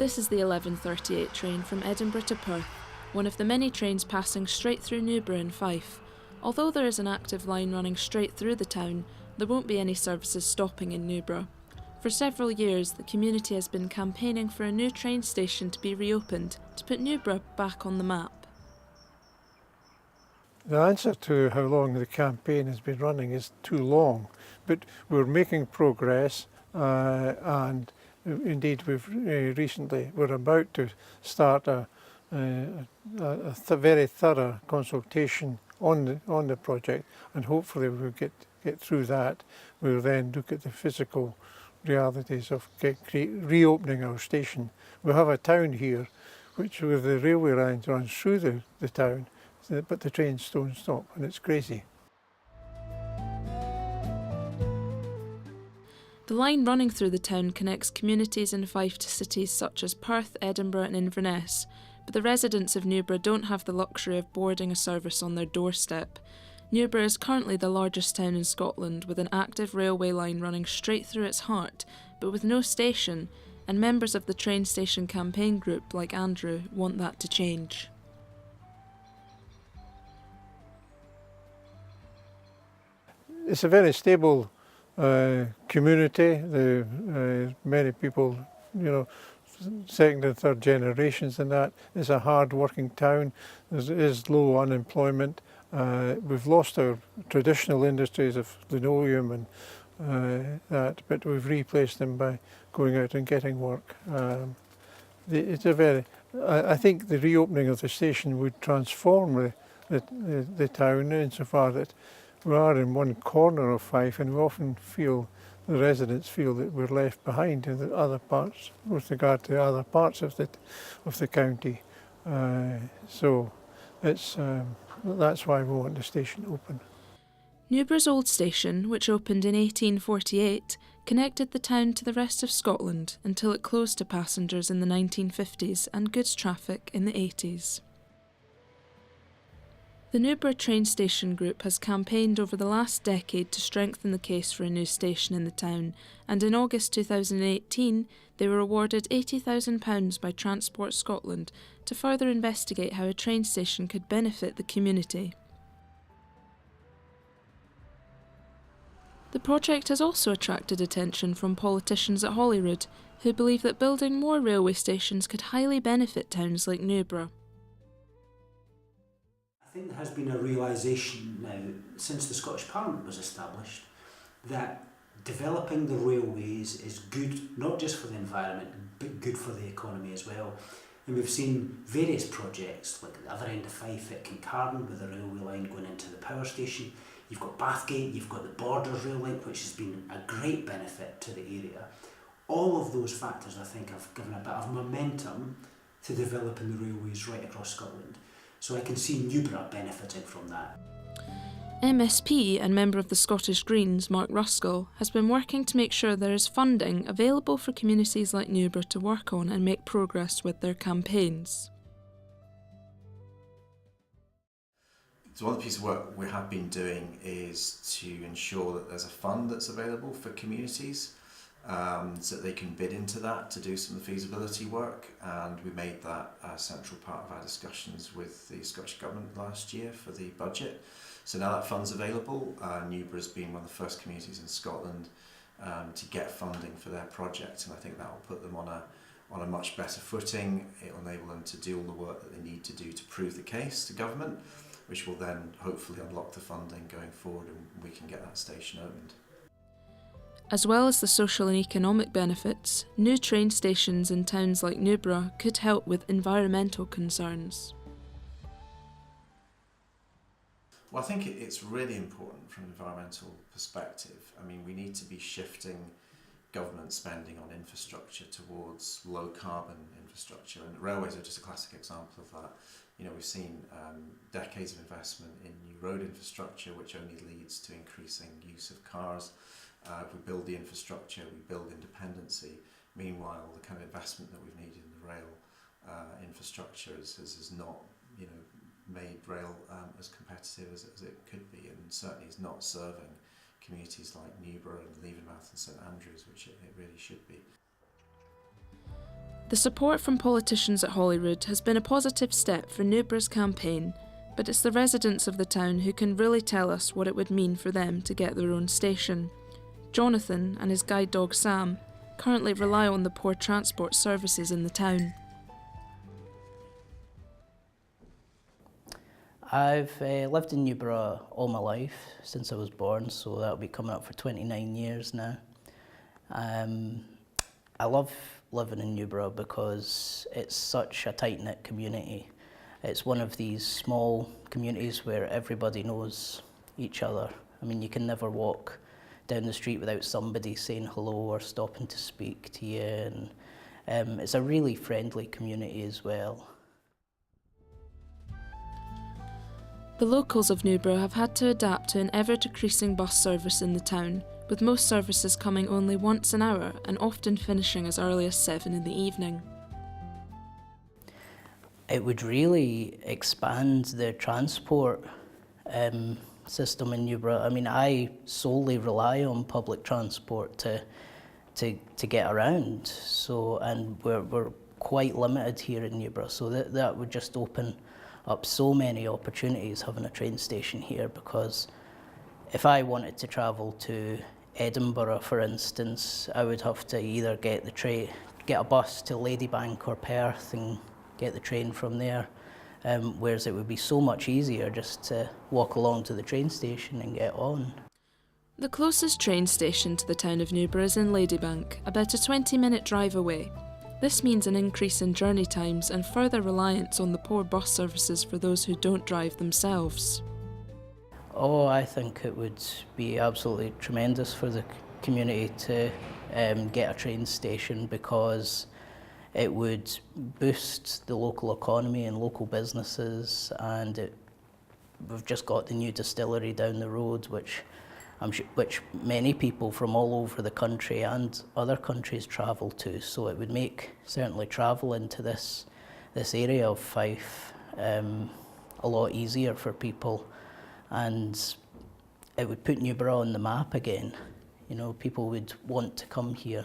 This is the 11:38 train from Edinburgh to Perth, one of the many trains passing straight through Newborough in Fife. Although there is an active line running straight through the town, there won't be any services stopping in Newborough. For several years, the community has been campaigning for a new train station to be reopened to put Newborough back on the map. The answer to how long the campaign has been running is too long, but we're making progress and indeed we're about to start a very thorough consultation on the project, and hopefully we'll get through that. We'll then look at the physical realities of reopening our station. We have a town here which with the railway lines runs through the town, but the trains don't stop, and it's crazy. The line running through the town connects communities in Fife to cities such as Perth, Edinburgh and Inverness, but the residents of Newborough don't have the luxury of boarding a service on their doorstep. Newborough is currently the largest town in Scotland, with an active railway line running straight through its heart, but with no station, and members of the train station campaign group, like Andrew, want that to change. It's a very stable community. Many people, second and third generations in that. It's a hard-working town. There is low unemployment. We've lost our traditional industries of linoleum and but we've replaced them by going out and getting work. I think the reopening of the station would transform the town insofar that we are in one corner of Fife, and we often feel, the residents feel, that we're left behind in the other parts with regard to other parts of the county. So that's why we want the station open. Newborough's old station, which opened in 1848, connected the town to the rest of Scotland until it closed to passengers in the 1950s and goods traffic in the 80s. The Newborough Train Station Group has campaigned over the last decade to strengthen the case for a new station in the town, and in August 2018 they were awarded £80,000 by Transport Scotland to further investigate how a train station could benefit the community. The project has also attracted attention from politicians at Holyrood, who believe that building more railway stations could highly benefit towns like Newborough. I think there has been a realisation now, since the Scottish Parliament was established, that developing the railways is good, not just for the environment, but good for the economy as well. And we've seen various projects, like at the other end of Fife at Kincardine, with the railway line going into the power station. You've got Bathgate, you've got the Borders rail link, which has been a great benefit to the area. All of those factors, I think, have given a bit of momentum to developing the railways right across Scotland. So I can see Newborough benefiting from that. MSP and member of the Scottish Greens, Mark Ruskell, has been working to make sure there is funding available for communities like Newborough to work on and make progress with their campaigns. So one of the pieces of work we have been doing is to ensure that there's a fund that's available for communities so that they can bid into that to do some of the feasibility work, and we made that a central part of our discussions with the Scottish Government last year for the budget. So now that fund's available, Newborough's been one of the first communities in Scotland to get funding for their project, and I think that will put them on a much better footing. It will enable them to do all the work that they need to do to prove the case to government, which will then hopefully unlock the funding going forward, and we can get that station opened. As well as the social and economic benefits, new train stations in towns like Newborough could help with environmental concerns. Well, I think it's really important from an environmental perspective. I mean, we need to be shifting government spending on infrastructure towards low carbon infrastructure, and railways are just a classic example of that. We've seen decades of investment in new road infrastructure, which only leads to increasing use of cars. If we build the infrastructure, we build independency. Meanwhile, the kind of investment that we've needed in the rail infrastructure has not, made rail as competitive as it could be, and certainly is not serving communities like Newborough and Levenmouth and St Andrews, which it really should be. The support from politicians at Holyrood has been a positive step for Newborough's campaign, but it's the residents of the town who can really tell us what it would mean for them to get their own station. Jonathan and his guide dog Sam currently rely on the poor transport services in the town. I've lived in Newborough all my life, since I was born, so that'll be coming up for 29 years now. I love living in Newborough because it's such a tight-knit community. It's one of these small communities where everybody knows each other. I mean, you can never walk down the street without somebody saying hello or stopping to speak to you, and it's a really friendly community as well. The locals of Newborough have had to adapt to an ever-decreasing bus service in the town, with most services coming only once an hour and often finishing as early as 7 in the evening. It would really expand the transport system in Newborough. I mean, I solely rely on public transport to get around, so, and we're quite limited here in Newborough, so that would just open up so many opportunities having a train station here, because if I wanted to travel to Edinburgh, for instance, I would have to either get a bus to Ladybank or Perth and get the train from there, whereas it would be so much easier just to walk along to the train station and get on. The closest train station to the town of Newborough is in Ladybank, about a 20-minute drive away. This means an increase in journey times and further reliance on the poor bus services for those who don't drive themselves. Oh, I think it would be absolutely tremendous for the community to get a train station, because it would boost the local economy and local businesses, and we've just got the new distillery down the road, which many people from all over the country and other countries travel to. So it would make certainly travel into this area of Fife a lot easier for people, and it would put Newborough on the map again. You know, people would want to come here.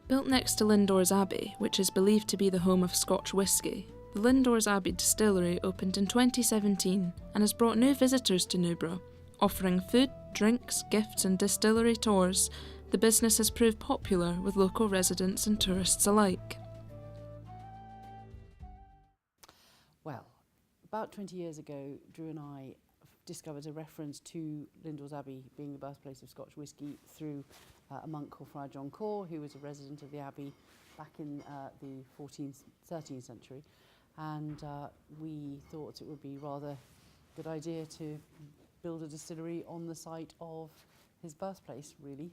Built next to Lindores Abbey, which is believed to be the home of Scotch whisky, the Lindores Abbey distillery opened in 2017 and has brought new visitors to Newborough. Offering food, drinks, gifts and distillery tours, the business has proved popular with local residents and tourists alike. Well, about 20 years ago, Drew and I discovered a reference to Lindores Abbey being the birthplace of Scotch whisky through a monk called Friar John Core, who was a resident of the Abbey back in the 13th century. And we thought it would be rather a good idea to build a distillery on the site of his birthplace, really,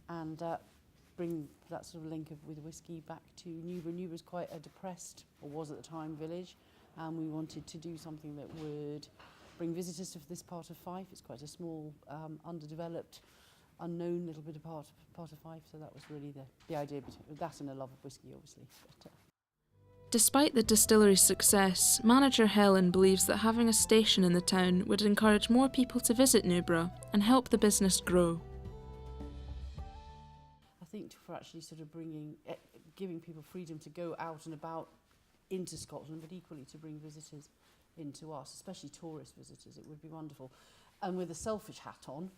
and bring that sort of link with whiskey back to Newborough. Newborough's quite a depressed, or was at the time, village, and we wanted to do something that would bring visitors to this part of Fife. It's quite a small, underdeveloped, unknown little bit of part of Fife, so that was really the idea between that and a love of whiskey, obviously. But, Despite the distillery's success, manager Helen believes that having a station in the town would encourage more people to visit Newborough and help the business grow. I think for actually sort of giving people freedom to go out and about into Scotland, but equally to bring visitors into us, especially tourist visitors, it would be wonderful. And with a selfish hat on,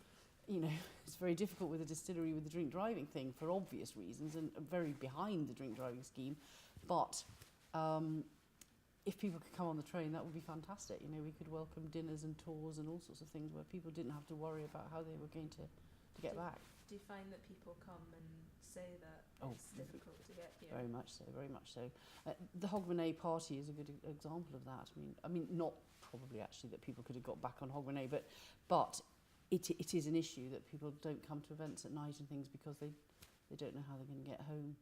you know, it's very difficult with a distillery with the drink driving thing for obvious reasons, and very behind the drink driving scheme, but if people could come on the train, that would be fantastic. You know, we could welcome dinners and tours and all sorts of things where people didn't have to worry about how they were going to get back. Do you find that people come and say that it's difficult to get here? Very much so, very much so. The Hogmanay party is a good example of that. I mean, not probably actually that people could have got back on Hogmanay, but it is an issue that people don't come to events at night and things because they don't know how they're going to get home.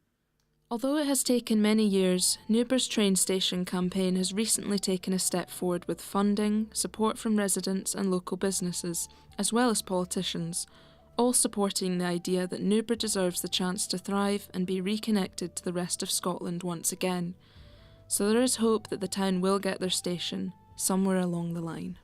Although it has taken many years, Newborough's train station campaign has recently taken a step forward with funding, support from residents and local businesses, as well as politicians, all supporting the idea that Newborough deserves the chance to thrive and be reconnected to the rest of Scotland once again. So there is hope that the town will get their station somewhere along the line.